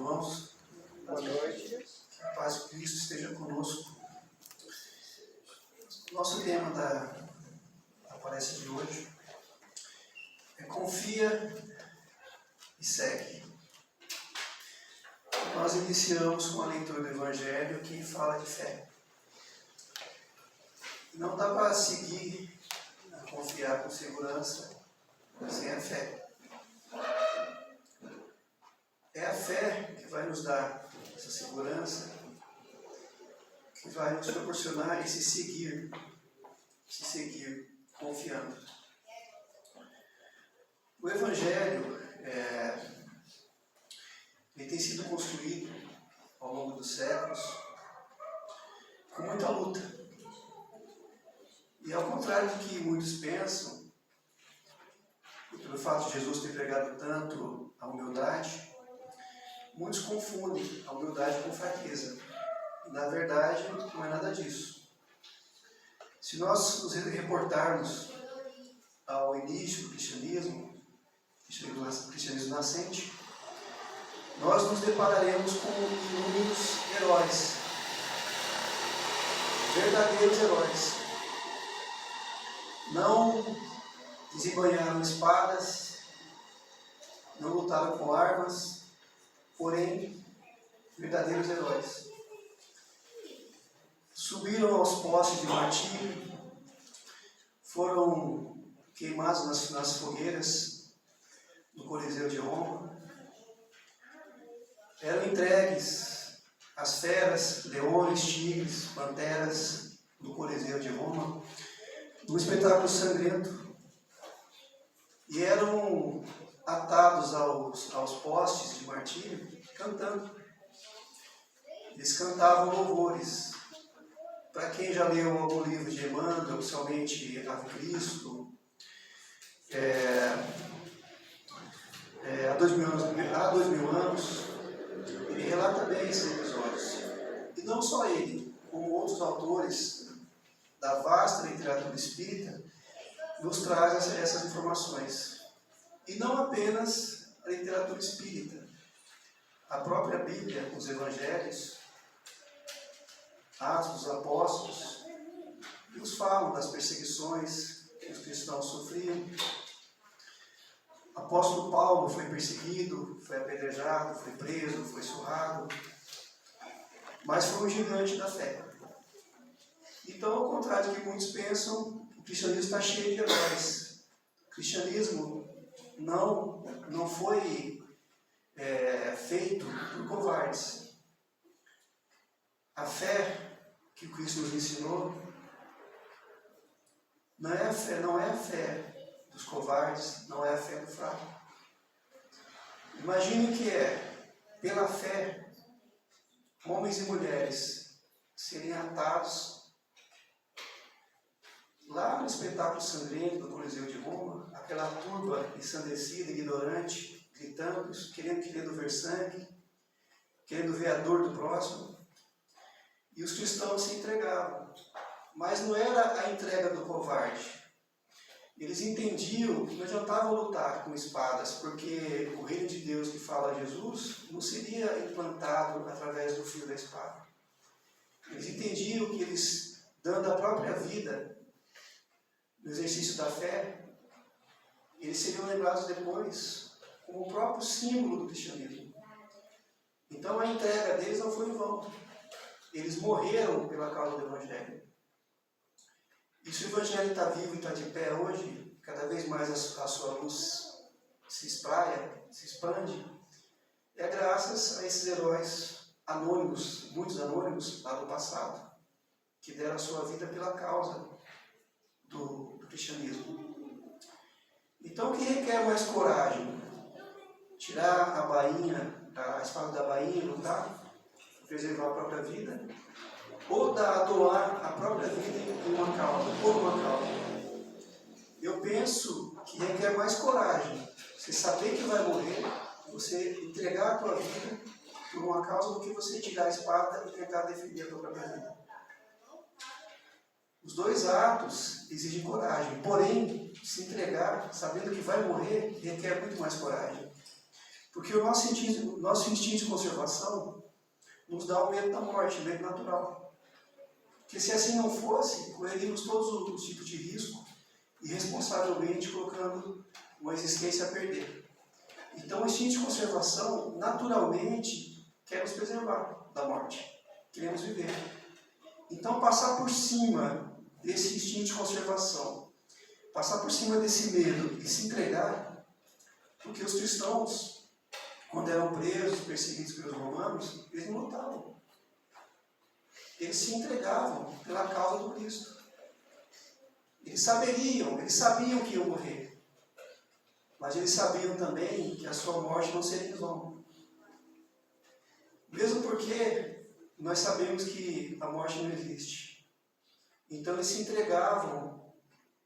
irmãos. Boa noite. Que a paz de Cristo esteja conosco. Nosso tema da palestra de hoje é confia e segue. Nós iniciamos com a leitura do Evangelho que fala de fé. Não dá para seguir, confiar com segurança sem a fé. É a fé que vai nos dar essa segurança, que vai nos proporcionar esse seguir confiando. O Evangelho ele tem sido construído ao longo dos séculos com muita luta. E ao contrário do que muitos pensam, pelo fato de Jesus ter pregado tanto a humildade, muitos confundem a humildade com fraqueza. E, na verdade, não é nada disso. Se nós nos reportarmos ao início do cristianismo nascente, nós nos depararemos com inúmeros heróis, verdadeiros heróis. Não desembanharam espadas, não lutaram com armas, porém, verdadeiros heróis. Subiram aos postes de martírio, foram queimados nas fogueiras do Coliseu de Roma, eram entregues às feras, leões, tigres, panteras do Coliseu de Roma, num espetáculo sangrento, e eram atados aos postes de martírio, cantando. Eles cantavam louvores. Para quem já leu algum livro de Emmanuel, principalmente Ave Cristo, há 2000 anos, ele relata bem esses episódios. E não só ele, como outros autores da vasta literatura espírita, nos traz essas informações. E não apenas a literatura espírita. A própria Bíblia, os Evangelhos, Atos dos Apóstolos, nos falam das perseguições que os cristãos sofriam. O apóstolo Paulo foi perseguido, foi apedrejado, foi preso, foi surrado, mas foi um gigante da fé. Então, ao contrário do que muitos pensam, o cristianismo está cheio de heróis. O cristianismo não foi feito por covardes. A fé que o Cristo nos ensinou não é a fé dos covardes, não é a fé do fraco. Imagine que pela fé, homens e mulheres serem atados lá no espetáculo sangrento do Coliseu de Roma, aquela turba ensandecida, ignorante, gritando, querendo ver sangue, querendo ver a dor do próximo. E os cristãos se entregavam. Mas não era a entrega do covarde. Eles entendiam que não adiantava lutar com espadas, porque o reino de Deus que fala Jesus não seria implantado através do fio da espada. Eles entendiam que eles, dando a própria vida no exercício da fé, eles seriam lembrados depois como o próprio símbolo do cristianismo. Então a entrega deles não foi em vão. Eles morreram pela causa do Evangelho. E se o Evangelho está vivo e está de pé hoje, cada vez mais a sua luz se espraia, se expande, é graças a esses heróis anônimos, muitos anônimos lá do passado, que deram a sua vida pela causa do cristianismo. Então, o que requer mais coragem? Tirar a espada da bainha e lutar? Preservar a própria vida, ou doar a própria vida em uma causa, por uma causa. Eu penso que requer mais coragem você saber que vai morrer, você entregar a tua vida por uma causa, do que você tirar a espada e tentar defender a tua própria vida. Os dois atos exigem coragem, porém, se entregar sabendo que vai morrer requer muito mais coragem. Porque o nosso instinto de conservação nos dá o medo da morte, o medo natural. Porque se assim não fosse, correríamos todos os tipos de risco, irresponsavelmente colocando uma existência a perder. Então o instinto de conservação, naturalmente, quer nos preservar da morte. Queremos viver. Então passar por cima desse instinto de conservação, passar por cima desse medo e se entregar, porque os cristãos, quando eram presos, perseguidos pelos romanos, eles não lutavam. Eles se entregavam pela causa do Cristo. Eles sabiam que iam morrer. Mas eles sabiam também que a sua morte não seria em vão. Mesmo porque nós sabemos que a morte não existe. Então eles se entregavam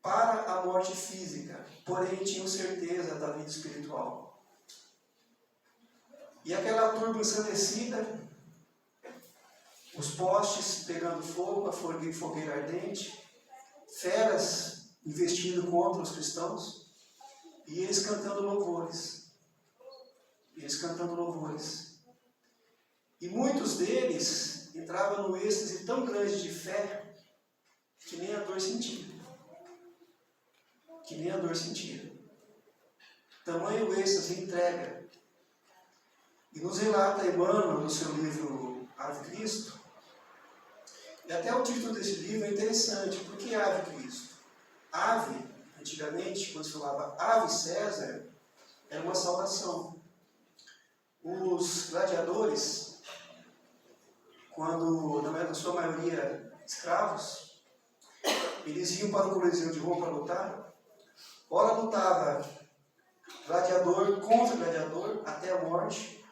para a morte física, porém tinham certeza da vida espiritual. E aquela turba ensandecida, os postes pegando fogo, a fogueira ardente, feras investindo contra os cristãos, e eles cantando louvores. E muitos deles entravam no êxtase tão grande de fé que nem a dor sentia. Tamanho êxtase entrega. E nos relata Emmanuel no seu livro Ave Cristo, e até o título desse livro é interessante. Por que Ave Cristo? Ave, antigamente, quando se falava Ave César, era uma saudação. Os gladiadores, quando, na sua maioria, escravos, eles iam para o Coliseu de Roma para lutar. Ora lutava gladiador contra gladiador até a morte.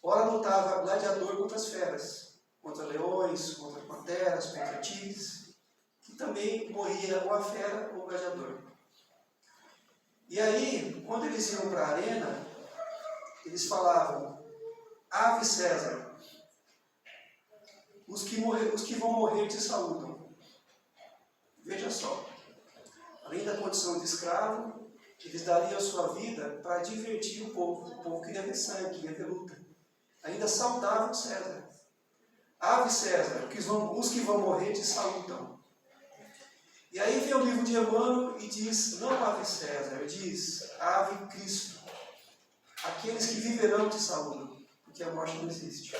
Ora lutava gladiador contra as feras, contra leões, contra panteras, contra tigres, que também morria ou a fera ou o gladiador. E aí, quando eles iam para a arena, eles falavam: Ave César, os que vão morrer te saúdam. Veja só, além da condição de escravo, eles dariam a sua vida para divertir o povo. O povo queria ver sangue, queria ver luta. Ainda saudavam César. Ave César, os que vão morrer te saúdam. E aí vem o livro de Emmanuel e diz, não Ave César, diz Ave Cristo. Aqueles que viverão te saúdam, porque a morte não existe.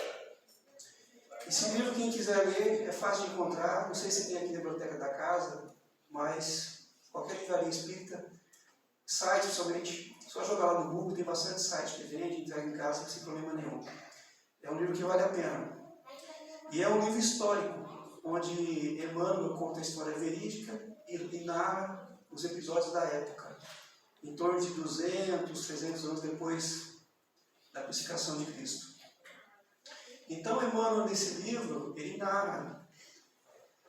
Esse livro, quem quiser ler, é fácil de encontrar. Não sei se tem aqui na biblioteca da casa, mas qualquer livraria espírita, site principalmente, só jogar lá no Google, tem bastante site que vende, entrega em casa sem problema nenhum. É um livro que vale a pena. E é um livro histórico, onde Emmanuel conta a história verídica e narra os episódios da época, em torno de 200, 300 anos depois da crucificação de Cristo. Então Emmanuel, nesse livro, ele narra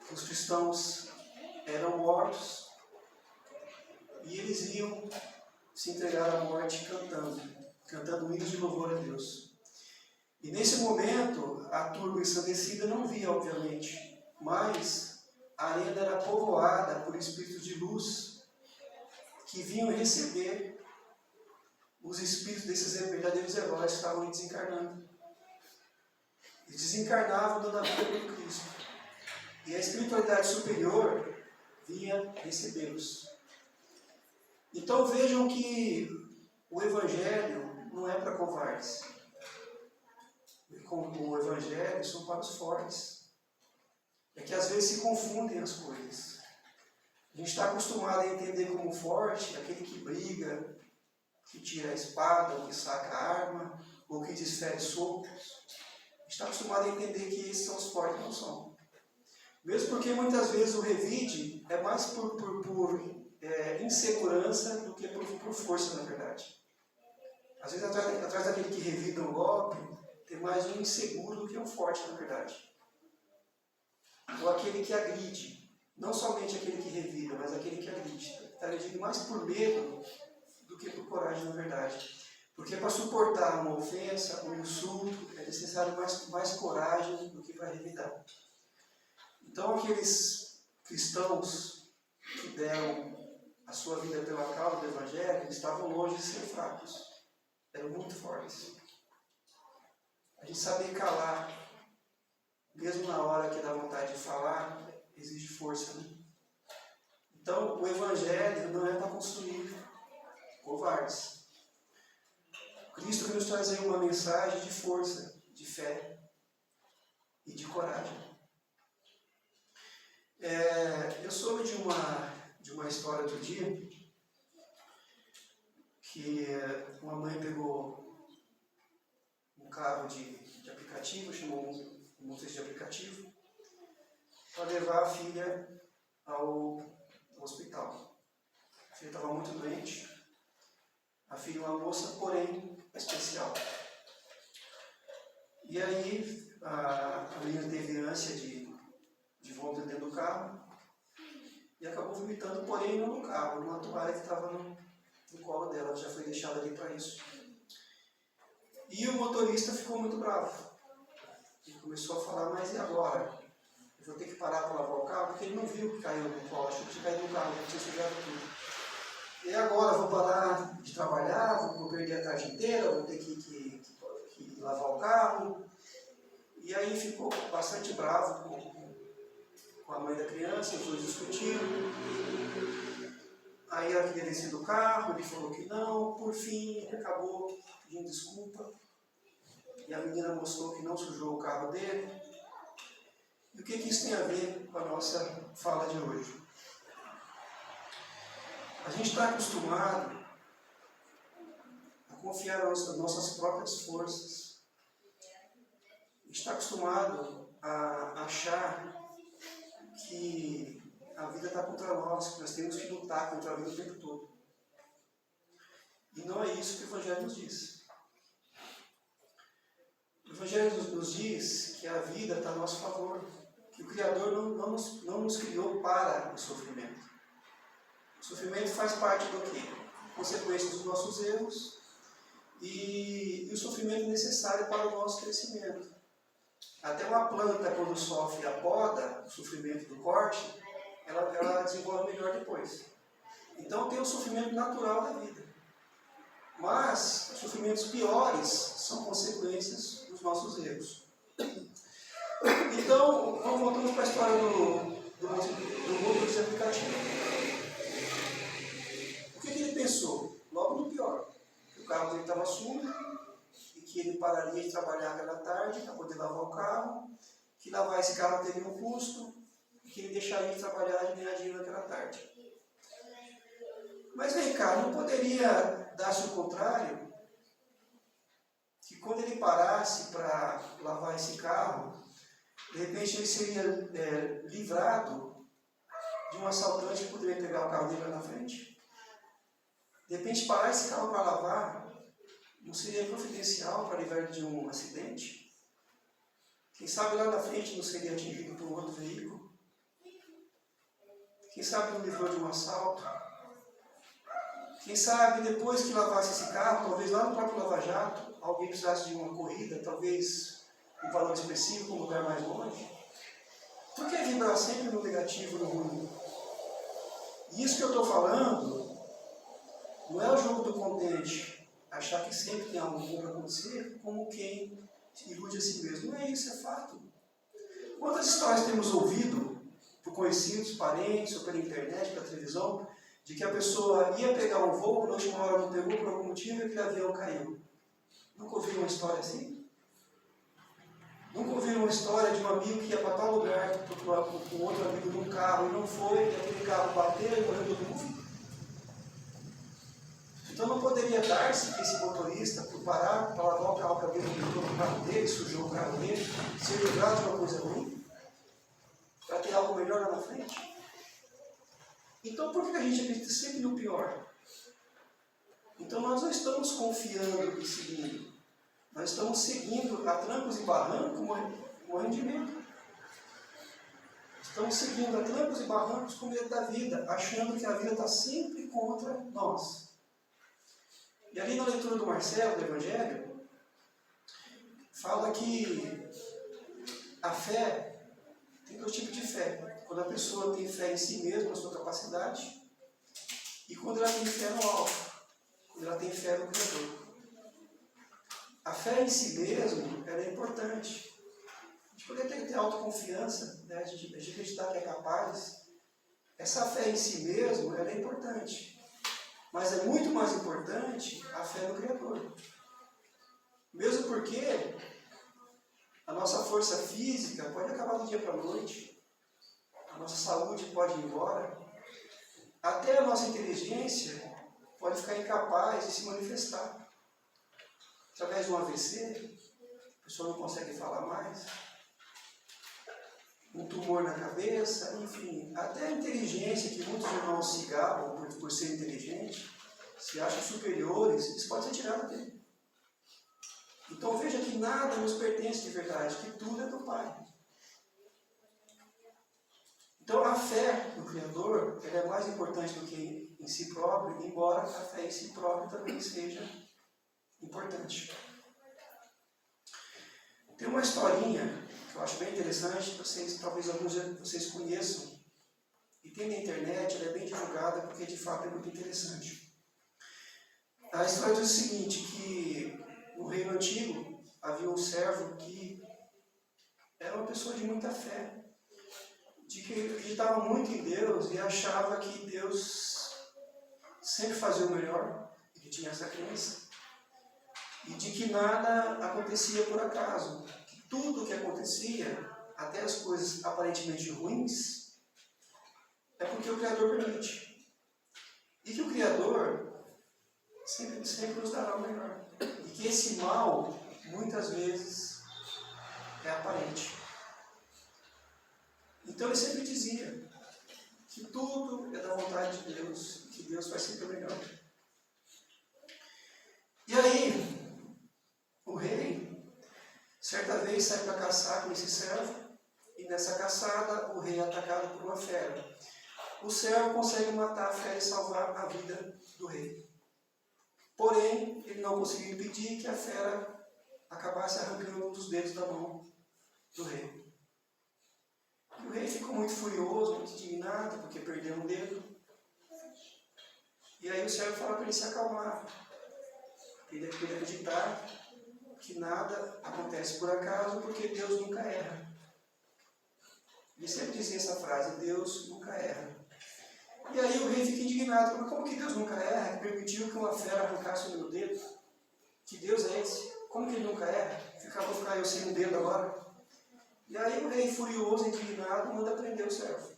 que os cristãos eram mortos e eles iam se entregar à morte cantando hinos de louvor a Deus. E nesse momento, a turba ensandecida não via, obviamente, mas a arena era povoada por espíritos de luz que vinham receber os espíritos desses verdadeiros heróis que estavam desencarnando. Eles desencarnavam dando a vida pelo Cristo. E a espiritualidade superior vinha recebê-los. Então vejam que o Evangelho não é para covardes. O Evangelho são para os fortes. É que às vezes se confundem as coisas. A gente está acostumado a entender como forte aquele que briga, que tira a espada, ou que saca a arma, ou que desfere socos. A gente está acostumado a entender que esses são os fortes, não são. Mesmo porque muitas vezes o revide é mais por insegurança do que por força, na verdade. Às vezes atrás daquele que revida um golpe, tem mais um inseguro do que um forte, na verdade. Ou aquele que agride. Não somente aquele que revida, mas aquele que agride. Está agredindo mais por medo do que por coragem, na verdade. Porque para suportar uma ofensa, um insulto, é necessário mais coragem do que para revidar. Então aqueles cristãos que deram a sua vida pela causa do Evangelho, eles estavam longe de ser fracos. eram muito fortes. A gente saber calar, mesmo na hora que dá vontade de falar, exige força, né? Então, o Evangelho não é para construir covardes. Cristo nos traz aí uma mensagem de força, de fé e de coragem. Eu soube de uma história outro dia, que uma mãe pegou um carro de aplicativo, chamou um motorista de aplicativo, para levar a filha ao hospital. A filha estava muito doente, a filha é uma moça, porém, especial. E aí, a menina teve ânsia de vômito dentro do carro e acabou vomitando, porém, não no carro, numa toalha que estava no colo dela, já foi deixada ali para isso. E o motorista ficou muito bravo. Ele começou a falar, mas e agora? Eu vou ter que parar para lavar o carro? Porque ele não viu que caiu no colo, achou que tinha caído no carro, ele tinha sujado tudo. E agora vou parar de trabalhar, vou perder a tarde inteira, vou ter que lavar o carro. E aí ficou bastante bravo com a mãe da criança, os dois discutiram. Aí ela queria descer do carro, ele falou que não. Por fim, ele acabou pedindo desculpa. E a menina mostrou que não sujou o carro dele. E o que isso tem a ver com a nossa fala de hoje? A gente está acostumado a confiar nas nossas próprias forças. A gente está acostumado a achar que a vida está contra nós, que nós temos que lutar contra a vida o tempo todo. E não é isso que o Evangelho nos diz. O Evangelho nos diz que a vida está a nosso favor, que o Criador não nos criou para o sofrimento. O sofrimento faz parte do quê? Consequência dos nossos erros e o sofrimento é necessário para o nosso crescimento. Até uma planta, quando sofre a poda, o sofrimento do corte, ela desenvolve melhor depois. Então tem o sofrimento natural da vida. Mas os sofrimentos piores são consequências dos nossos erros. Então, voltamos para a história do motorista aplicativo. O que ele pensou? Logo no pior. Que o carro dele estava sujo e que ele pararia de trabalhar aquela tarde para poder lavar o carro, que lavar esse carro teria um custo e que ele deixaria de trabalhar e ganhar dinheiro naquela tarde. Mas vem cá, não poderia dar-se o contrário? Que quando ele parasse para lavar esse carro, de repente ele seria livrado de um assaltante que poderia pegar o carro dele lá na frente? De repente parar esse carro para lavar não seria providencial para livrar de um acidente? Quem sabe lá na frente não seria atingido por um outro veículo? Quem sabe não livrou de um assalto? Quem sabe depois que lavasse esse carro, talvez lá no próprio Lava Jato, alguém precisasse de uma corrida, talvez um valor expressivo para um lugar mais longe? Por que vibrar sempre no negativo, no ruim? E isso que eu estou falando não é o jogo do contente, achar que sempre tem algo bom para acontecer, como quem ilude a si mesmo. Não é isso, é fato. Quantas histórias temos ouvido por conhecidos, parentes, ou pela internet, pela televisão, de que a pessoa ia pegar um voo, na última hora não pegou por algum motivo e aquele avião caiu. Nunca ouviram uma história assim? Nunca ouviram uma história de um amigo que ia para tal lugar, com outro amigo num carro e não foi, e aquele carro bateu e morreu todo mundo? Então não poderia dar-se que esse motorista, por parar para lavar o carro que alguém pintou no carro dele, sujou o carro dele, ser livrado de uma coisa ruim, para ter algo melhor lá na frente? Então por que a gente acredita sempre no pior? Então nós não estamos confiando e seguindo. Nós estamos seguindo a trancos e barrancos, morrendo de medo. Estamos seguindo a trancos e barrancos com medo da vida, achando que a vida está sempre contra nós. E ali na leitura do Marcelo, do Evangelho, fala que a fé tem dois tipos de fé. Quando a pessoa tem fé em si mesma, na sua capacidade, e quando ela tem fé no alto, quando ela tem fé no Criador. A fé em si mesmo, ela é importante. A gente poderia ter autoconfiança, né? A gente acreditar que é capaz. Essa fé em si mesmo, ela é importante. Mas é muito mais importante a fé no Criador. Mesmo porque a nossa força física pode acabar do dia para a noite. A nossa saúde pode ir embora. Até a nossa inteligência pode ficar incapaz de se manifestar. Através de um AVC, a pessoa não consegue falar mais. Um tumor na cabeça, enfim. Até a inteligência, que muitos irmãos se gabam por ser inteligente, se acham superiores, isso pode ser tirado dele. Então veja que nada nos pertence de verdade, que tudo é do Pai. Então a fé no Criador, ela é mais importante do que em si próprio, embora a fé em si próprio também seja importante. Tem uma historinha que eu acho bem interessante, talvez alguns de vocês conheçam, e tem na internet, ela é bem divulgada porque de fato é muito interessante. A história diz o seguinte, que no reino antigo havia um servo que era uma pessoa de muita fé, de que acreditava muito em Deus e achava que Deus sempre fazia o melhor, ele tinha essa crença, e de que nada acontecia por acaso, que tudo o que acontecia, até as coisas aparentemente ruins, é porque o Criador permite. E que o Criador sempre nos dará o melhor. E que esse mal, muitas vezes, é aparente. Então ele sempre dizia que tudo é da vontade de Deus, que Deus faz sempre o melhor. E aí, o rei, certa vez, sai para caçar com esse servo, e nessa caçada o rei é atacado por uma fera. O servo consegue matar a fera e salvar a vida do rei. Porém, ele não conseguiu impedir que a fera acabasse arrancando um dos dedos da mão do rei. E o rei ficou muito furioso, muito indignado, porque perdeu um dedo. E aí o servo fala para ele se acalmar. Ele acreditar que nada acontece por acaso, porque Deus nunca erra. Ele sempre dizia essa frase, Deus nunca erra. E aí o rei fica indignado, mas como que Deus nunca erra, que permitiu que uma fera arrancasse o meu dedo? Que Deus é esse? Como que ele nunca erra? Vou ficar eu sem um dedo agora? E aí o rei, furioso, indignado, manda prender o servo.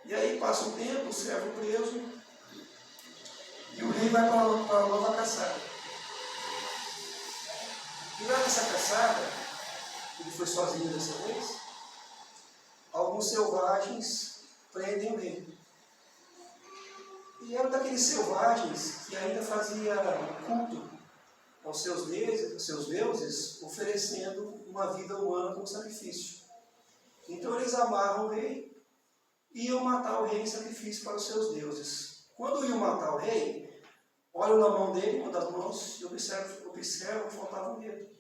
E aí passa um tempo, o servo preso, e o rei vai para uma nova caçada. E lá nessa caçada, ele foi sozinho dessa vez, alguns selvagens prendem o rei. E era daqueles selvagens que ainda fazia culto aos seus deuses, oferecendo uma vida humana como sacrifício. Então eles amarram o rei e iam matar o rei em sacrifício para os seus deuses. Quando iam matar o rei, olham na mão dele, uma das mãos, e observam que faltava um dedo.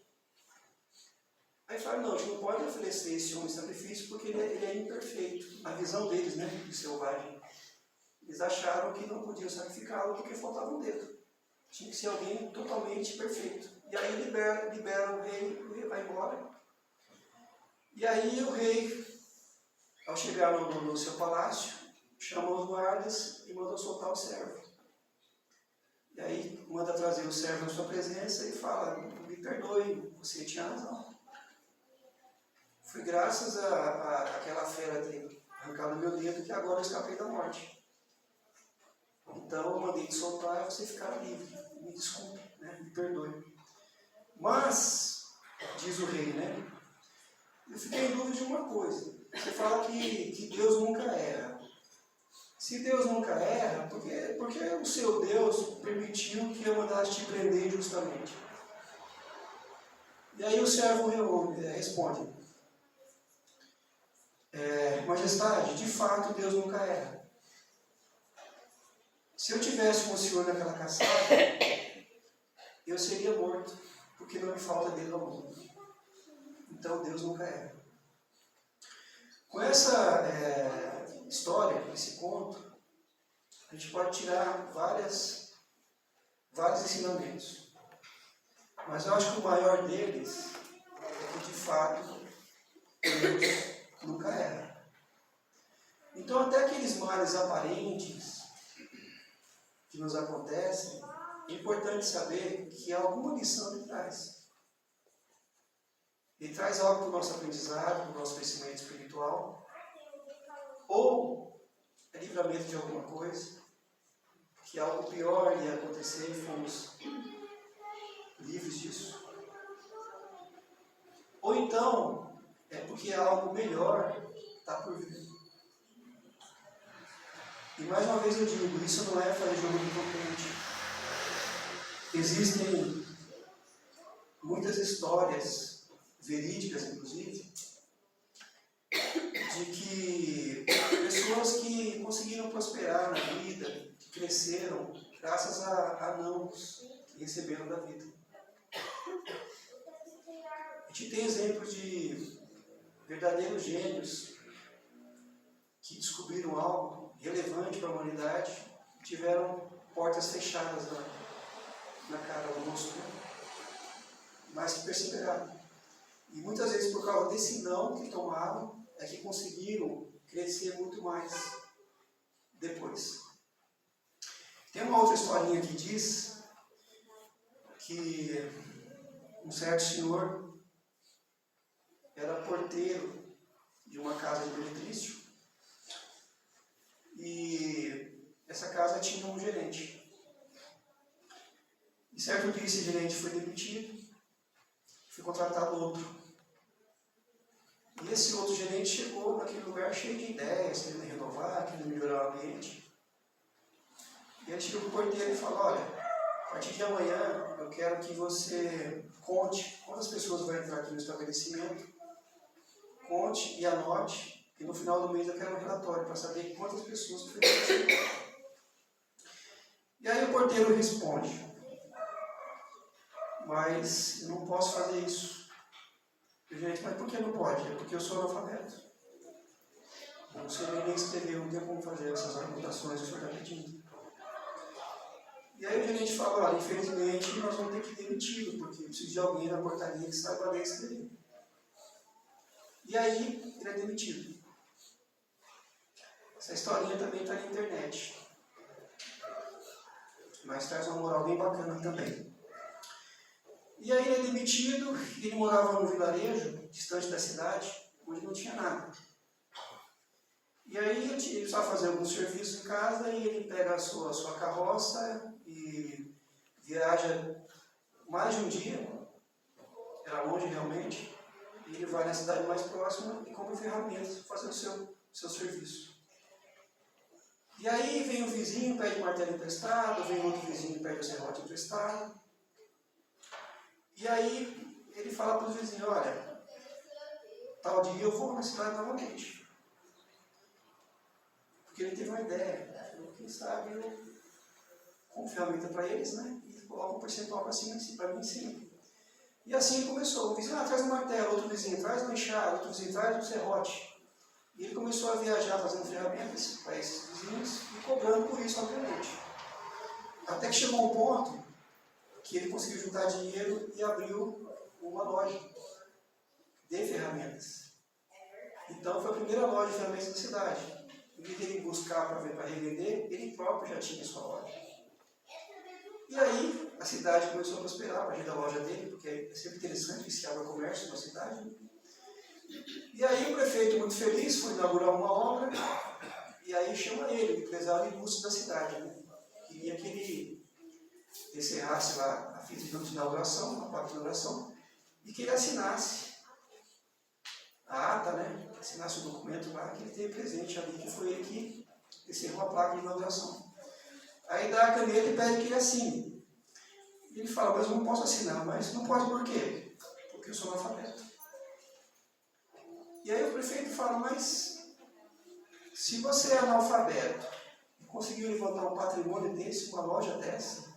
Aí falaram, não, a gente não pode oferecer esse homem em sacrifício porque ele é imperfeito. Na visão deles, né, de selvagem. Eles acharam que não podiam sacrificá-lo porque faltava um dedo. Tinha que ser alguém totalmente perfeito. E aí libera o rei vai embora. E aí o rei, ao chegar no seu palácio, chamou os guardas e mandou soltar o servo. E aí manda trazer o servo na sua presença e fala, me perdoe, você tinha razão. Foi graças àquela fera ter arrancado meu dedo que agora eu escapei da morte. Então eu mandei te soltar e você ficar livre. Me desculpe, né? Me perdoe. Mas, diz o rei, né? Eu fiquei em dúvida de uma coisa. Você fala que Deus nunca erra. Se Deus nunca erra, por que o seu Deus permitiu que eu mandasse te prender injustamente? E aí o servo responde, Majestade, de fato Deus nunca erra. Se eu tivesse com o senhor naquela caçada, eu seria morto, porque não me falta dedo ao mundo. Então Deus nunca erra. Com essa história, esse conto, a gente pode tirar vários ensinamentos. Mas eu acho que o maior deles é que, de fato, Deus nunca erra. Então, até aqueles males aparentes que nos acontecem, é importante saber que alguma lição ele traz. Ele traz algo para o nosso aprendizado, para o nosso crescimento espiritual, ou é livramento de alguma coisa, que algo pior ia acontecer e fomos livres disso. Ou então, é porque algo melhor está por vir. E mais uma vez eu digo, isso não é fazer jogo de contente. Existem muitas histórias, verídicas inclusive, de que pessoas que conseguiram prosperar na vida, que cresceram, graças a nãos que receberam da vida. A gente tem exemplos de verdadeiros gênios que descobriram algo relevante para a humanidade, tiveram portas fechadas na cara do rosto, mas que perseveraram. E muitas vezes por causa desse não que tomaram, é que conseguiram crescer muito mais depois. Tem uma outra historinha que diz que um certo senhor era porteiro de uma casa de benefício e essa casa tinha um gerente. E certo dia esse gerente foi demitido, foi contratado outro. E esse outro gerente chegou naquele lugar cheio de ideias, querendo renovar, querendo melhorar o ambiente. E ele chegou para o porteiro e falou: olha, a partir de amanhã eu quero que você conte quantas pessoas vão entrar aqui no estabelecimento, conte e anote, e no final do mês eu quero um relatório para saber quantas pessoas foram demitidas. E aí o porteiro responde: mas eu não posso fazer isso. E o gerente: mas por que não pode? É porque eu sou analfabeto. Não sei nem escrever, não tem como fazer essas anotações que o senhor está pedindo. E aí o gerente fala: olha, infelizmente nós vamos ter que demiti-lo, porque eu preciso de alguém na portaria que saiba ler e escrever. E aí ele é demitido. Essa historinha também está na internet, mas traz uma moral bem bacana também. E aí ele é demitido, e ele morava num vilarejo, distante da cidade, onde não tinha nada. E aí ele precisava fazer alguns serviços em casa, e ele pega a sua carroça e viaja mais de um dia, era longe realmente, e ele vai na cidade mais próxima e compra ferramentas para fazer o seu serviço. E aí vem o vizinho, pede o martelo emprestado, vem outro vizinho, pede o serrote emprestado. E aí ele fala para os vizinhos: olha, tal dia eu vou na cidade novamente. Porque ele teve uma ideia. Quem sabe eu compro ferramenta para eles, né? E coloco um percentual para cima, para mim em cima. E assim ele começou. O vizinho: traz um martelo, outro vizinho traz uma enxada, outro vizinho traz um serrote. E ele começou a viajar fazendo ferramentas para esses vizinhos e cobrando por isso, obviamente. Até que chegou um ponto que ele conseguiu juntar dinheiro e abriu uma loja de ferramentas. Então foi a primeira loja de ferramentas da cidade. Em vez de ele buscar para revender, ele próprio já tinha sua loja. E aí a cidade começou a prosperar a partir da loja dele, porque é sempre interessante que se abra comércio na cidade. E aí o prefeito, muito feliz, foi inaugurar uma obra, e aí chama ele, o empresário ilustre da cidade. Né? Queria que ele encerrasse lá a fita de inauguração, a placa de inauguração, e que ele assinasse a ata, né? Assinasse o documento lá, que ele teve presente ali, que foi ele que encerrou a placa de inauguração. Aí dá a caneta e pede que ele assine. E ele fala: mas eu não posso assinar. Mas não pode por quê? Porque eu sou analfabeto. E aí o prefeito fala: mas se você é analfabeto e conseguiu levantar um patrimônio desse, uma loja dessa,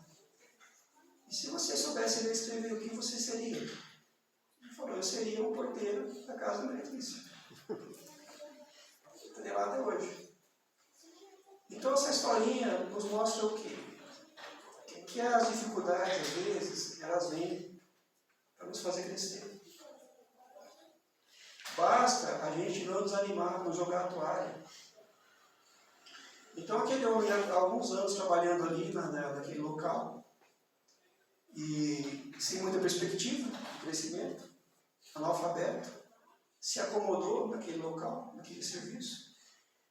e se você soubesse ler e escrever, o que você seria? Ele falou: eu seria o porteiro da casa do meretriz. Está lá até hoje. Então essa historinha nos mostra o quê? Que as dificuldades, às vezes, elas vêm para nos fazer crescer. Basta a gente não desanimar, não jogar a toalha. Então aquele homem, há alguns anos trabalhando ali naquele local, e sem muita perspectiva de crescimento, analfabeto, se acomodou naquele local, naquele serviço,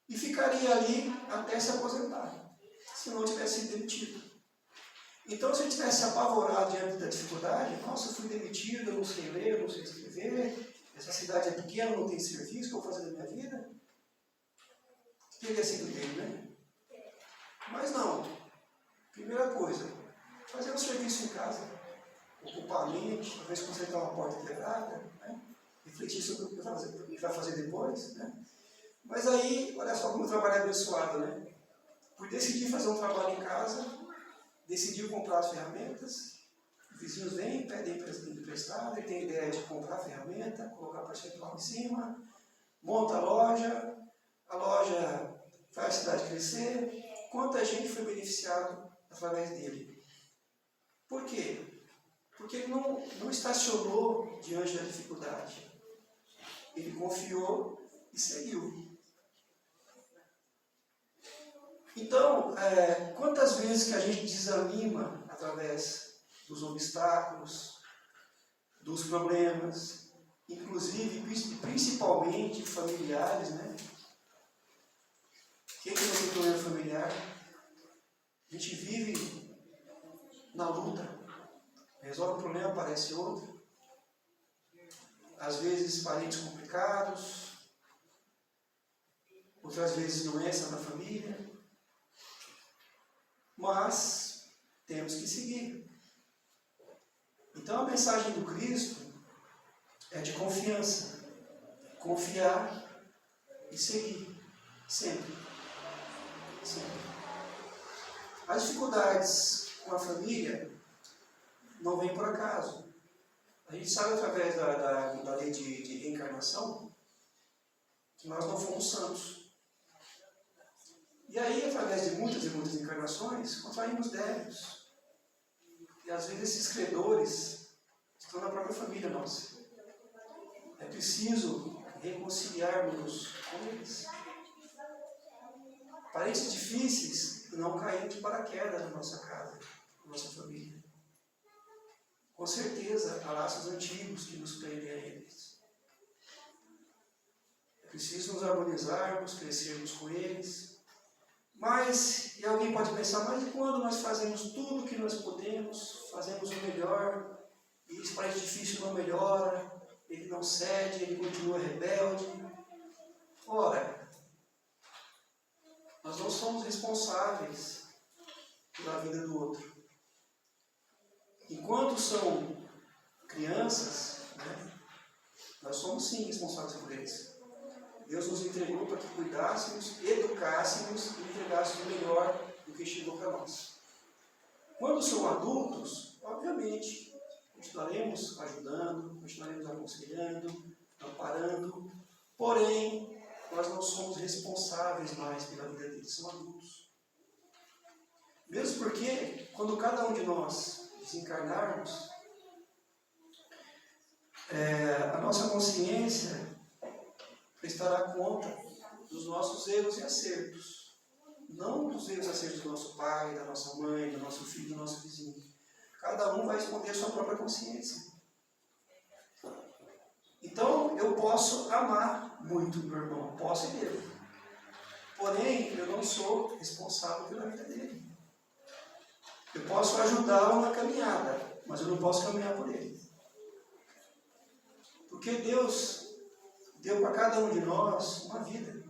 e ficaria ali até se aposentar, se não tivesse sido demitido. Então, se ele tivesse apavorado diante da dificuldade, nossa, eu fui demitido, eu não sei ler, eu não sei escrever, essa cidade é pequena, não tem serviço, o que eu vou fazer da minha vida? Teria sido dele, né? Mas não. Primeira coisa, fazer um serviço em casa, ocupar a mente, talvez consertar uma porta quebrada, né? Refletir sobre o que vai fazer depois, né? Mas aí, olha só como o trabalho é abençoado, né? Por decidir fazer um trabalho em casa, decidiu comprar as ferramentas, os vizinhos vêm, pedem emprestado, ele tem a ideia de comprar a ferramenta, colocar percentual em cima, monta a loja faz a cidade crescer. Quanta gente foi beneficiado através dele? Por quê? Porque ele não estacionou diante da dificuldade. Ele confiou e seguiu. Então, quantas vezes que a gente desanima através dos obstáculos, dos problemas, inclusive, principalmente familiares, né? Quem não tem problema familiar? A gente vive na luta, resolve um problema, aparece outro. Às vezes parentes complicados, outras vezes doença na família. Mas temos que seguir. Então a mensagem do Cristo é de confiança. Confiar e seguir. Sempre. Sempre. As dificuldades com a família não vêm por acaso. A gente sabe através da lei de reencarnação que nós não fomos santos. E aí, através de muitas e muitas encarnações, contraímos débitos. E às vezes esses credores estão na própria família nossa. É preciso reconciliarmos com eles. Parentes difíceis não caem de paraquedas na nossa casa, na nossa família. Com certeza, há laços antigos que nos prendem a eles. É preciso nos harmonizarmos, crescermos com eles. Mas, e alguém pode pensar, mas e quando nós fazemos tudo o que nós podemos, fazemos o melhor, e esse parente difícil não melhora, ele não cede, ele continua rebelde? Ora, nós não somos responsáveis pela vida do outro. Enquanto são crianças, né, nós somos sim responsáveis por eles. Deus nos entregou para que cuidássemos, educássemos e entregássemos o melhor do que chegou para nós. Quando são adultos, obviamente, continuaremos ajudando, continuaremos aconselhando, amparando, porém, nós não somos responsáveis mais pela vida deles, são adultos. Mesmo porque, quando cada um de nós desencarnarmos, a nossa consciência prestará conta dos nossos erros e acertos. Não dos erros e acertos do nosso pai, da nossa mãe, do nosso filho, do nosso vizinho. Cada um vai responder a sua própria consciência. Então, eu posso amar muito meu irmão, posso e devo. Porém, eu não sou responsável pela vida dele. Eu posso ajudá-lo na caminhada, mas eu não posso caminhar por ele. Porque Deus deu para cada um de nós uma vida.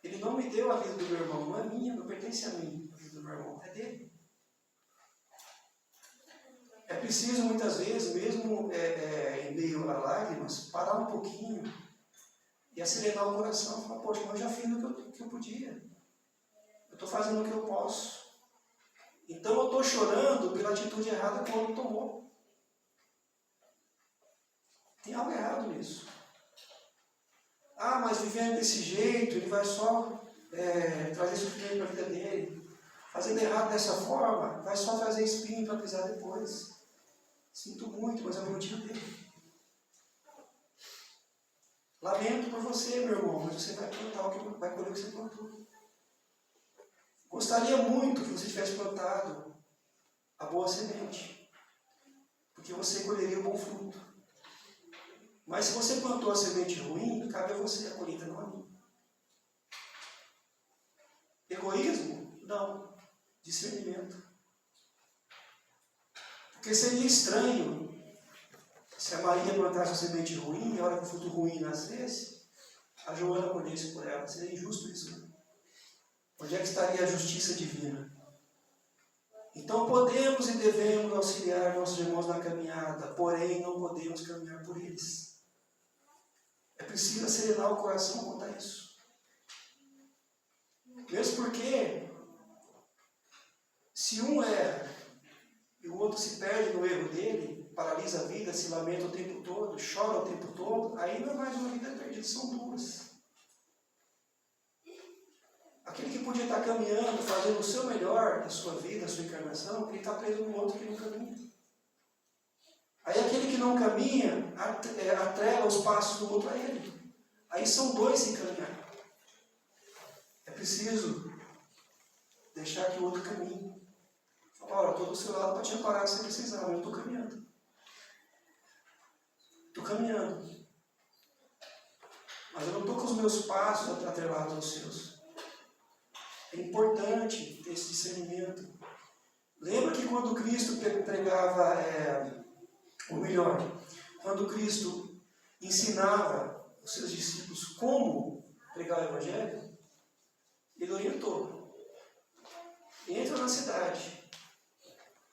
Ele não me deu a vida do meu irmão, não é minha, não pertence a mim, a vida do meu irmão, é dele. É preciso muitas vezes, mesmo em meio a lágrimas, parar um pouquinho e acelerar o coração e falar, poxa, mas eu já fiz o que eu podia. Eu estou fazendo o que eu posso. Então eu estou chorando pela atitude errada que o outro tomou. Tem algo errado nisso. Ah, mas vivendo desse jeito, ele vai só trazer sofrimento para a vida dele. Fazendo errado dessa forma, vai só trazer espinho para pisar depois. Sinto muito, mas é o plantio dele. Lamento por você, meu irmão, mas você vai plantar o que vai colher o que você plantou. Gostaria muito que você tivesse plantado a boa semente, porque você colheria o bom fruto. Mas se você plantou a semente ruim, cabe a você a colheita, não a mim. Egoísmo? Não. Discernimento. Porque seria estranho se a Maria plantasse a semente ruim e a hora que o fruto ruim nascesse, a Joana colhesse por ela. Seria injusto isso. Onde é que estaria a justiça divina? Então podemos e devemos auxiliar nossos irmãos na caminhada, porém não podemos caminhar por eles. É preciso serenar o coração quanto a isso. Mesmo porque, se um erra e o outro se perde no erro dele, paralisa a vida, se lamenta o tempo todo, chora o tempo todo, aí não é mais uma vida perdida, são duas. Aquele que podia estar caminhando, fazendo o seu melhor na sua vida, na sua encarnação, ele está preso no outro que não caminha. Aí aquele que não caminha, atrela os passos do outro a ele. Aí são dois sem caminhar. É preciso deixar que o outro caminhe. Falar, olha, eu estou do seu lado para te amparar se precisar, mas eu estou caminhando. Estou caminhando. Mas eu não estou com os meus passos atrelados aos seus. É importante ter esse discernimento. Lembra que quando Cristo pregava, ou melhor, quando Cristo ensinava os seus discípulos como pregar o Evangelho, ele orientou. Entra na cidade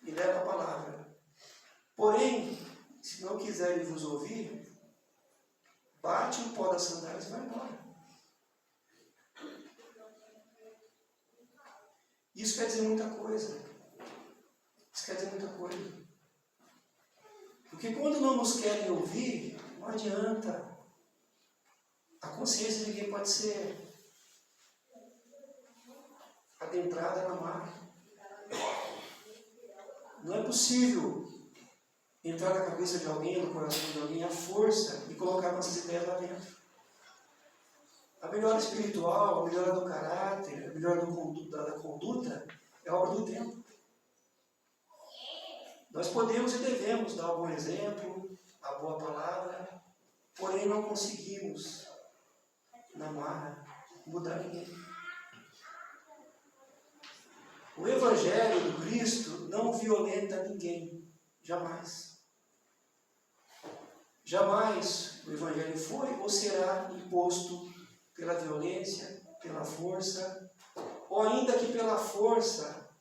e leva a palavra. Porém, se não quiserem vos ouvir, bate o pó das sandálias e vai embora. Isso quer dizer muita coisa. Isso quer dizer muita coisa. Porque quando não nos querem ouvir, não adianta. A consciência de ninguém pode ser adentrada na máquina. Não é possível entrar na cabeça de alguém, no coração de alguém, a força e colocar nossas ideias lá dentro. A melhora espiritual, a melhora do caráter, a melhora da conduta é obra do tempo. Nós podemos e devemos dar um bom exemplo, a boa palavra, porém não conseguimos, na marra, mudar ninguém. O Evangelho do Cristo não violenta ninguém, jamais. Jamais o Evangelho foi ou será imposto pela violência, pela força, ou ainda que pela força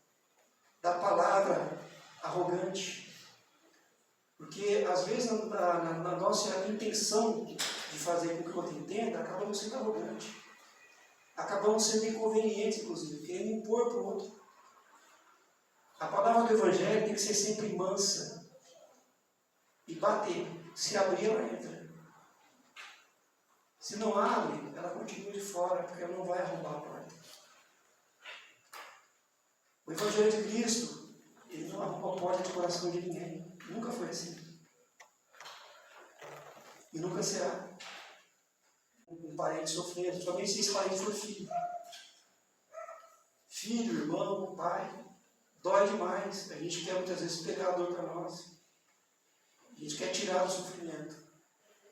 da palavra arrogante. Porque, às vezes, na nossa intenção de fazer com que o outro entenda, acabamos sendo arrogantes. Acabamos sendo inconvenientes, inclusive, querendo impor para o outro. A palavra do Evangelho tem que ser sempre mansa e bater. Se abrir, ela entra. Se não abre, ela continua de fora, porque ela não vai arrombar a porta. O Evangelho de Cristo, ele não arromba a porta do coração de ninguém. Nunca foi assim. E nunca será. Um parente sofrendo, somente se esse parente for filho. Filho, irmão, pai, dói demais. A gente quer muitas vezes pegar a dor para nós. A gente quer tirar o sofrimento.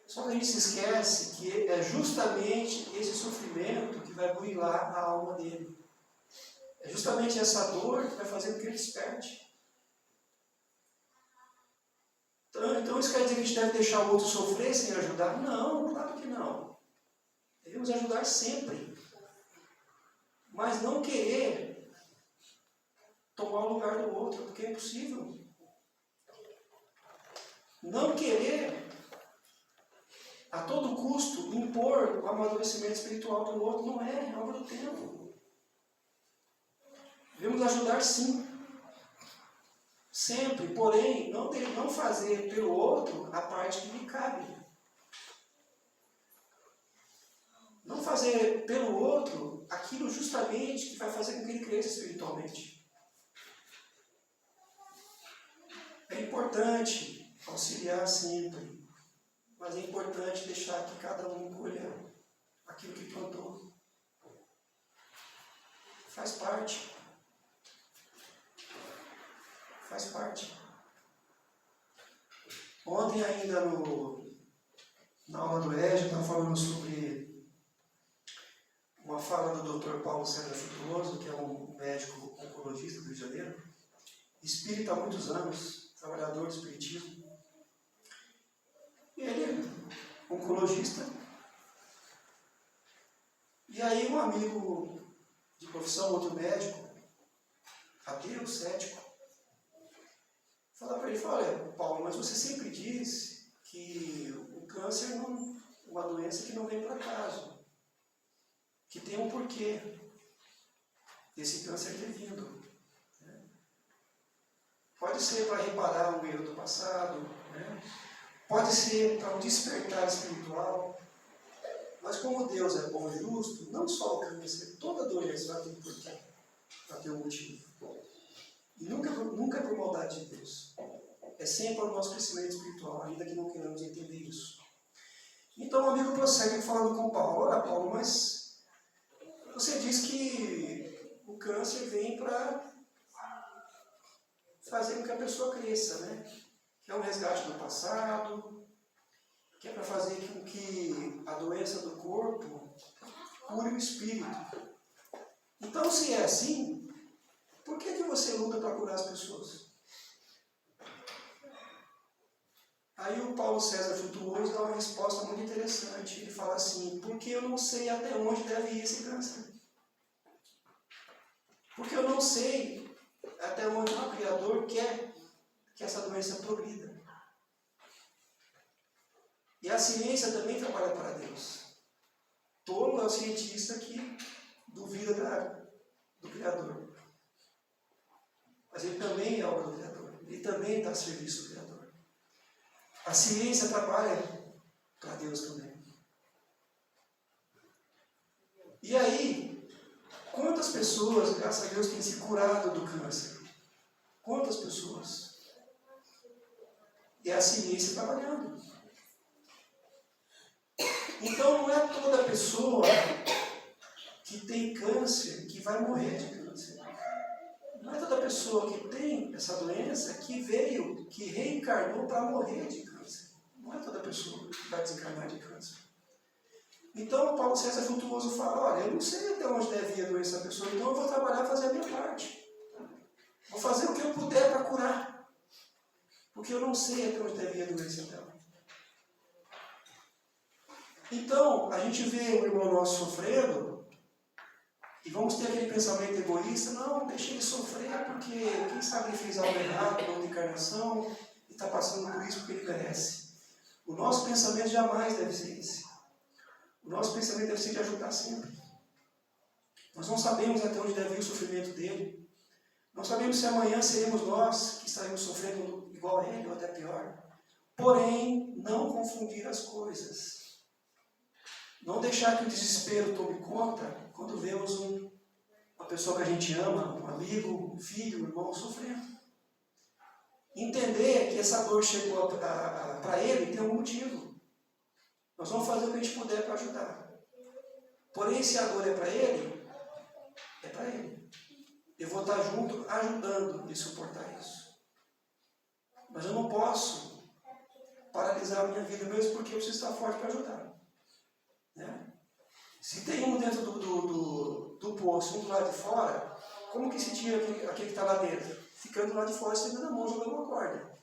Só que a gente se esquece que é justamente esse sofrimento que vai burilar a alma dele. É justamente essa dor que vai fazer com que ele desperte. Então isso quer dizer que a gente deve deixar o outro sofrer sem ajudar? Não, claro que não. Devemos ajudar sempre. Mas não querer tomar o lugar do outro, porque é impossível. Não querer, a todo custo, impor o amadurecimento espiritual do outro, não é obra do tempo. Devemos ajudar sim. Sempre, porém, não fazer pelo outro a parte que lhe cabe. Não fazer pelo outro aquilo justamente que vai fazer com que ele cresça espiritualmente. É importante auxiliar sempre, mas é importante deixar que cada um colha aquilo que plantou. Faz parte. Faz parte. Ontem ainda na aula do EJA, estava falando sobre uma fala do Dr. Paulo César Frutuoso, que é um médico oncologista do Rio de Janeiro, espírita há muitos anos, trabalhador do espiritismo. E ele é oncologista. E aí um amigo de profissão, outro médico, ateu, cético, fala para ele, olha, Paulo, mas você sempre diz que o câncer é uma doença que não vem por acaso, que tem um porquê desse câncer ter vindo. Né? Pode ser para reparar um erro do passado, né? Pode ser para um despertar espiritual, mas como Deus é bom e justo, não só o câncer, toda doença vai ter um porquê, vai ter um motivo. E nunca é por maldade de Deus. É sempre para o nosso crescimento espiritual, ainda que não queiramos entender isso. Então o amigo prossegue falando com Paulo, olha Paulo, mas você diz que o câncer vem para fazer com que a pessoa cresça, né? Que é um resgate do passado, que é para fazer com que a doença do corpo cure o espírito. Então se é assim, por que você luta para curar as pessoas? Aí o Paulo César Frutuoso dá uma resposta muito interessante. Ele fala assim, porque eu não sei até onde deve ir esse câncer. Porque eu não sei até onde o Criador quer que essa doença progrida. E a ciência também trabalha para Deus. Tolo é o cientista que duvida do Criador. Mas ele também é obra do Criador. Ele também está a serviço do Criador. A ciência trabalha para Deus também. E aí, quantas pessoas, graças a Deus, têm se curado do câncer? Quantas pessoas? E a ciência trabalhando. Então, não é toda pessoa que tem câncer que vai morrer de câncer. Não é toda pessoa que tem essa doença que veio, que reencarnou para morrer de câncer. Não é toda pessoa que vai desencarnar de câncer. Então, o Paulo César Frutuoso fala, olha, eu não sei até onde deve ir a doença da pessoa, então eu vou trabalhar e fazer a minha parte. Vou fazer o que eu puder para curar. Porque eu não sei até onde deve ir a doença dela. Então, a gente vê o irmão nosso sofrendo, e vamos ter aquele pensamento egoísta, não, deixa ele sofrer, porque quem sabe ele fez algo errado na outra encarnação, e está passando por isso porque ele merece. O nosso pensamento jamais deve ser esse. O nosso pensamento deve ser de ajudar sempre. Nós não sabemos até onde deve ir o sofrimento dele. Não sabemos se amanhã seremos nós que estaremos sofrendo igual a ele ou até pior. Porém, não confundir as coisas. Não deixar que o desespero tome conta quando vemos uma pessoa que a gente ama, um amigo, um filho, um irmão sofrendo. Entender que essa dor chegou para ele tem um motivo. Nós vamos fazer o que a gente puder para ajudar. Porém, se a dor é para ele, é para ele. Eu vou estar junto, ajudando ele a suportar isso. Mas eu não posso paralisar a minha vida mesmo porque eu preciso estar forte para ajudar. Né? Se tem um dentro do poço, um do lado de fora, como que se tira aquele que está lá dentro? Ficando lá de fora, estendendo a mão, jogando uma corda.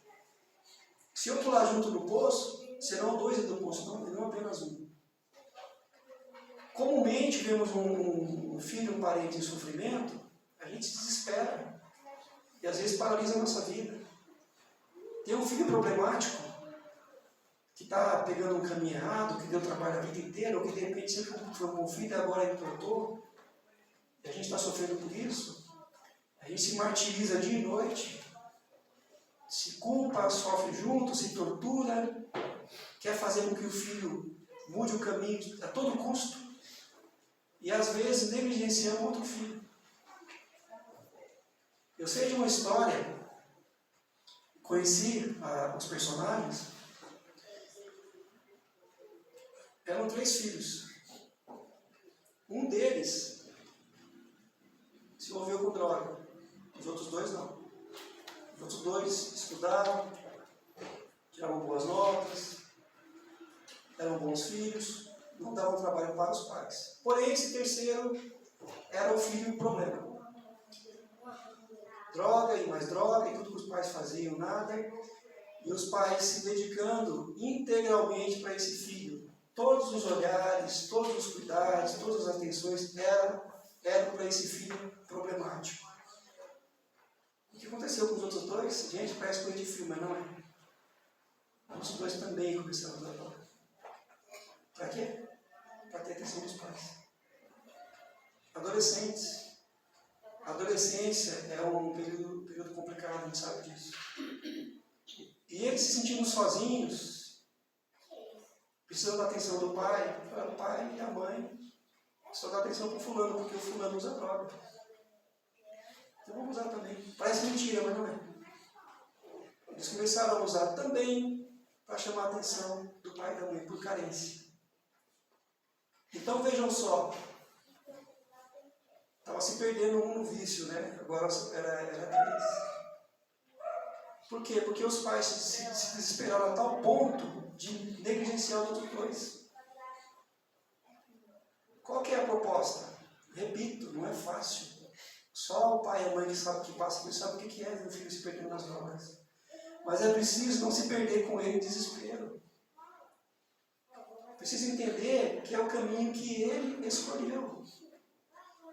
Se eu pular junto no poço, serão dois dentro do poço, não apenas um. Comumente vemos um filho, um parente em sofrimento, a gente se desespera. E às vezes paralisa a nossa vida. Tem um filho problemático, que está pegando um caminho errado, que deu trabalho a vida inteira, ou que de repente sempre foi um bom filho e agora ele plantou, e a gente está sofrendo por isso, a gente se martiriza dia e noite, se culpa, sofre junto, se tortura, quer fazer com que o filho mude o caminho a todo custo, e às vezes negligenciamos outro filho. Eu sei de uma história, conheci os personagens, eram 3 filhos. Um deles se envolveu com droga, os outros 2 não. Os outros 2 estudavam, tiravam boas notas, eram bons filhos, não davam trabalho para os pais. Porém, esse terceiro era o filho problema. Droga e mais droga, e tudo que os pais faziam, nada. E os pais se dedicando integralmente para esse filho. Todos os olhares, todos os cuidados, todas as atenções eram para esse filho problemático. O que aconteceu com os outros 2? Gente, parece coisa de filme, mas não é. Os 2 também começaram a usar droga. Para quê? Para ter atenção dos pais. Adolescentes. A adolescência é um período complicado, a gente sabe disso. E eles se sentindo sozinhos, precisando da atenção do pai, o pai e a mãe só dá atenção para o fulano, porque o fulano usa droga. Então vamos usar também. Parece mentira, mas não é. Eles começaram a usar também para chamar a atenção do pai e da mãe, por carência. Então vejam só, estava se perdendo um no vício, né? Agora era 3. Por quê? Porque os pais se desesperaram a tal ponto de negligenciar os outros 2. Qual que é a proposta? Repito, não é fácil. Só o pai e a mãe que sabe o que passa, que sabe o que é ver o filho se perdendo nas drogas. Mas é preciso não se perder com ele em desespero. Precisa entender que é o caminho que ele escolheu.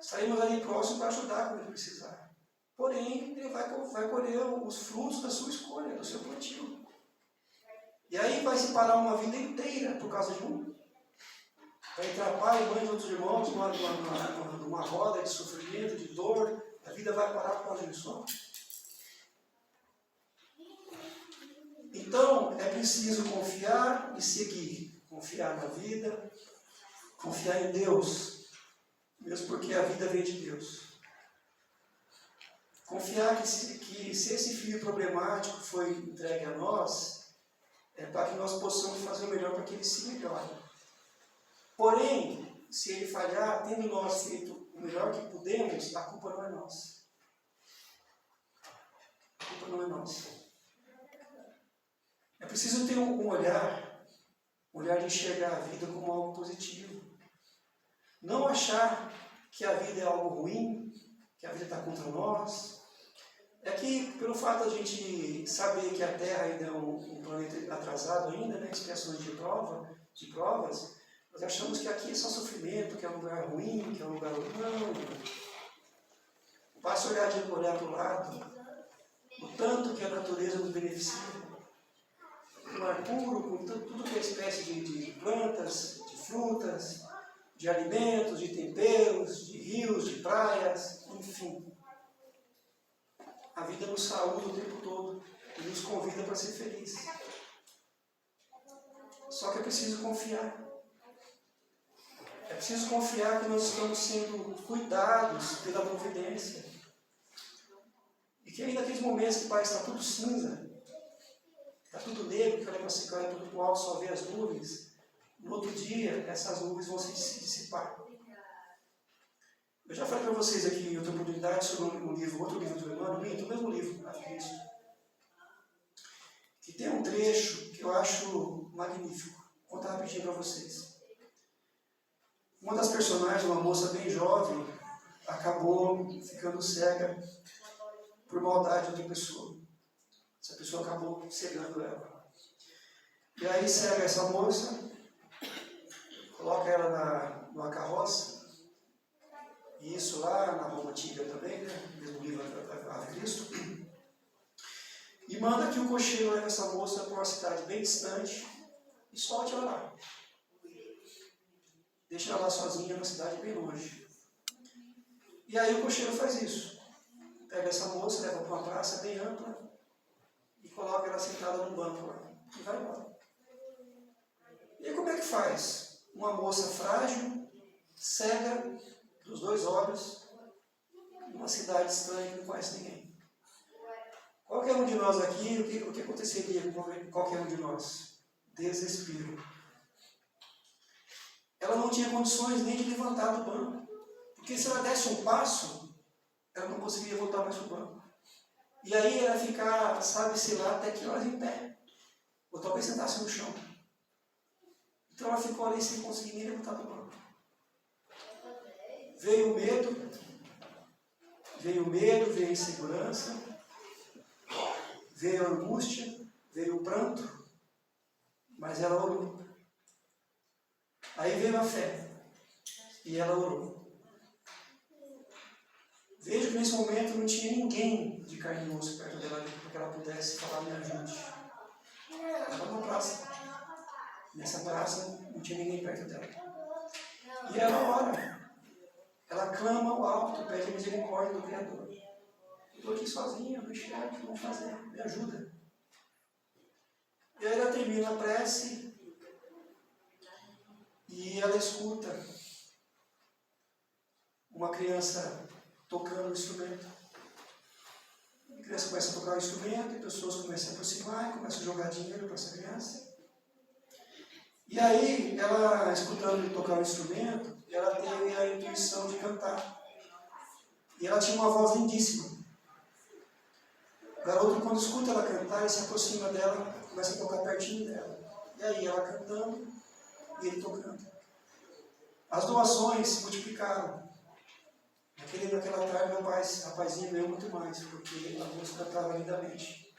Saímos ali próximo para ajudar quando ele precisar. Porém, ele vai colher os frutos da sua escolha, do seu plantio. E aí vai se parar uma vida inteira por causa de um. Vai entrar pai e mãe de outros irmãos numa roda de sofrimento, de dor. A vida vai parar por causa disso. Então, é preciso confiar e seguir. Confiar na vida, confiar em Deus, mesmo porque a vida vem de Deus. Confiar que se esse filho problemático foi entregue a nós, é para que nós possamos fazer o melhor para que ele se melhore. Porém, se ele falhar, tendo nós feito o melhor que pudemos, a culpa não é nossa. A culpa não é nossa. É preciso ter um olhar de enxergar a vida como algo positivo. Não achar que a vida é algo ruim, que a vida está contra nós. É que, pelo fato de a gente saber que a Terra ainda é um planeta atrasado ainda, né, expiações de provas, nós achamos que aqui é só sofrimento, que é um lugar ruim, que é um lugar... Não. Basta olhar para o lado, o tanto que a natureza nos beneficia. Um ar puro, com tudo que é espécie de plantas, de frutas, de alimentos, de temperos, de rios, de praias, enfim. A vida nos saúda o tempo todo e nos convida para ser feliz. Só que é preciso confiar. É preciso confiar que nós estamos sendo cuidados pela providência. E que ainda naqueles momentos que parece que está tudo cinza, está tudo negro, que olha para você, olha para o alto, só vê as nuvens. No outro dia, essas nuvens vão se dissipar. Eu já falei para vocês aqui em outra oportunidade sobre outro livro do Emmanuel, o mesmo livro, Cristo, que tem um trecho que eu acho magnífico. Vou contar rapidinho para vocês. Uma das personagens, uma moça bem jovem, acabou ficando cega por maldade de outra pessoa. Essa pessoa acabou cegando ela. E aí cega essa moça, coloca ela numa carroça, e isso lá na Roma Antiga também, né? Mesmo livro Ave Cristo, e manda que o cocheiro leve essa moça para uma cidade bem distante e solte ela lá. Deixa ela lá sozinha numa cidade bem longe. E aí o cocheiro faz isso. Pega essa moça, leva para uma praça bem ampla e coloca ela sentada num banco lá. E vai embora. E aí como é que faz? Uma moça frágil, cega, dos 2 olhos, numa cidade estranha que não conhece ninguém. Qualquer um de nós aqui, o que aconteceria com qualquer um de nós? Desespero. Ela não tinha condições nem de levantar do banco. Porque se ela desse um passo, ela não conseguiria voltar mais para o banco. E aí ela ia ficar, sabe-se lá, até que horas em pé. Ou talvez sentasse no chão. Então ela ficou ali sem conseguir nem levantar do banco. Veio o medo, veio a insegurança, veio a angústia, veio o pranto, mas ela orou. Aí veio a fé, e ela orou. Vejo que nesse momento não tinha ninguém de carne e osso perto dela para que ela pudesse falar, me ajude. Ela estava numa praça. Nessa praça não tinha ninguém perto dela. E ela ora. Ela clama ao alto, pede a misericórdia do Criador. Eu estou aqui sozinha, não enxergo o que vou fazer, me ajuda. E aí ela termina a prece e ela escuta uma criança tocando o instrumento. A criança começa a tocar o instrumento e pessoas começam a aproximar e começam a jogar dinheiro para essa criança. E aí, ela, escutando ele tocar o instrumento, ela teve a intuição de cantar. E ela tinha uma voz lindíssima. O garoto, quando escuta ela cantar, ele se aproxima dela, começa a tocar pertinho dela. E aí, ela cantando e ele tocando. As doações se multiplicaram. Naquela tarde, o rapazinho ganhou muito mais, porque a música cantava lindamente.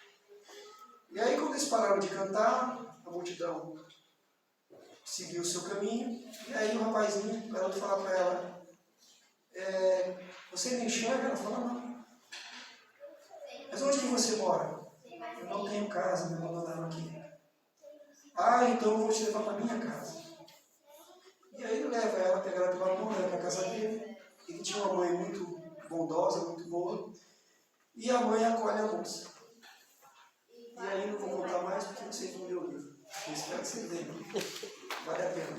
E aí, quando eles pararam de cantar, a multidão seguiu o seu caminho. E aí, o garoto fala para ela, você ainda enxerga? Ela fala, não. Mas onde que você mora? Eu não tenho casa, me abandonaram aqui. Ah, então eu vou te levar para minha casa. E aí ele leva ela, pega ela pela mão, leva para a casa dele. Ele tinha uma mãe muito bondosa, muito boa. E a mãe acolhe a moça. E aí não vou contar mais porque vocês vão ler o livro. Eu espero que vocês leiam. Vale a pena.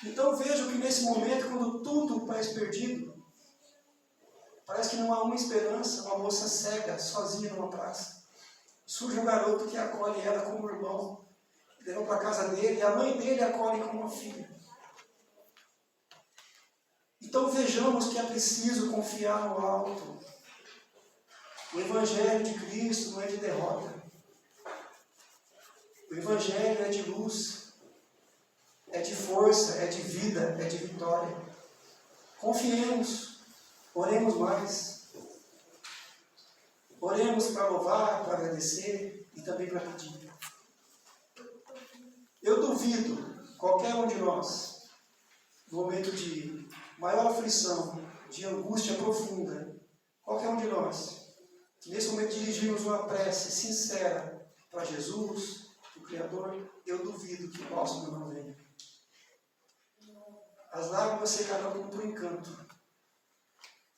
Então vejo que nesse momento, quando tudo parece perdido, parece que não há uma esperança, uma moça cega, sozinha numa praça. Surge um garoto que acolhe ela como irmão, leva para a casa dele, e a mãe dele acolhe como uma filha. Então vejamos que é preciso confiar no alto. O Evangelho de Cristo não é de derrota. O Evangelho é de luz, é de força, é de vida, é de vitória. Confiemos, oremos mais. Oremos para louvar, para agradecer e também para pedir. Eu duvido, qualquer um de nós, no momento de maior aflição, de angústia profunda, qualquer um de nós, que nesse momento dirigimos uma prece sincera para Jesus, o Criador, eu duvido que o bálsamo não venha. As lágrimas secarão como por encanto.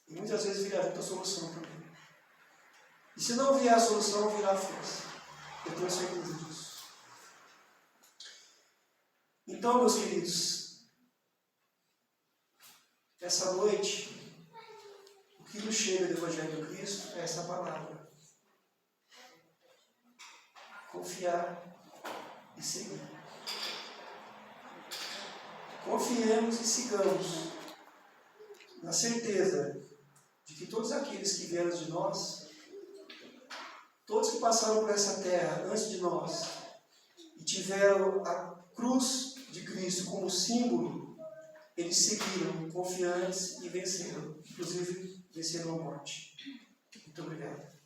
E muitas vezes virá a solução também. E se não vier a solução, virá a força. Eu tenho certeza disso. Então, meus queridos, essa noite, o que nos chega do Evangelho do Cristo é essa palavra. Confiar e seguir. Confiemos e sigamos, na certeza de que todos aqueles que vieram de nós, todos que passaram por essa terra antes de nós, e tiveram a cruz de Cristo como símbolo, eles seguiram confiantes e venceram, inclusive venceram a morte. Muito obrigado.